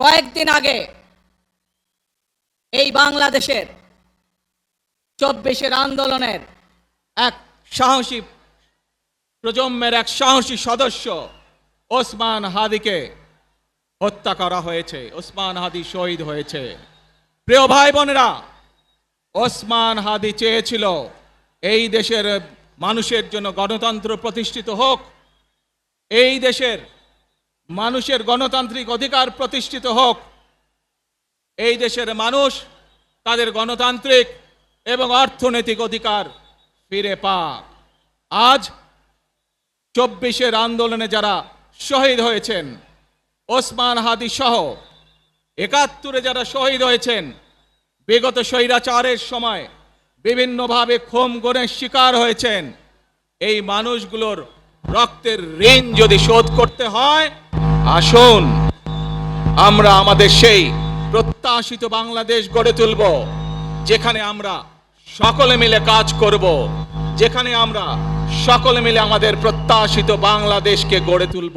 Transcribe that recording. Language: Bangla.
কয়েকদিন আগে এই বাংলাদেশের ২৪-এর আন্দোলনের এক সাহসী প্রজন্মের এক সাহসী সদস্য ওসমান হাদিকে হত্যা করা হয়েছে। ওসমান হাদি শহীদ হয়েছে। প্রিয় ভাই বোনেরা, ওসমান হাদি চেয়েছিল এই দেশের মানুষের জন্য গণতন্ত্র প্রতিষ্ঠিত হোক, এই দেশের মানুষের গণতান্ত্রিক অধিকার প্রতিষ্ঠিত হোক, এই দেশের মানুষ তাদের গণতান্ত্রিক এবং অর্থনৈতিক অধিকার ফিরে পাক। আজ ২৪-এর আন্দোলনে যারা শহীদ হয়েছেন, ওসমান হাদি সহ ৭১-এ যারা শহীদ হয়েছেন, বিগত স্বৈরাচারের সময় বিভিন্নভাবে খুন গুমের শিকার হয়েছেন, এই মানুষগুলোর রক্তের ঋণ যদি শোধ করতে হয়, আসুন আমরা আমাদের সেই প্রত্যাশিত বাংলাদেশ গড়ে তুলব, যেখানে আমরা সকলে মিলে কাজ করব, যেখানে আমরা সকলে মিলে আমাদের প্রত্যাশিত বাংলাদেশকে গড়ে তুলব।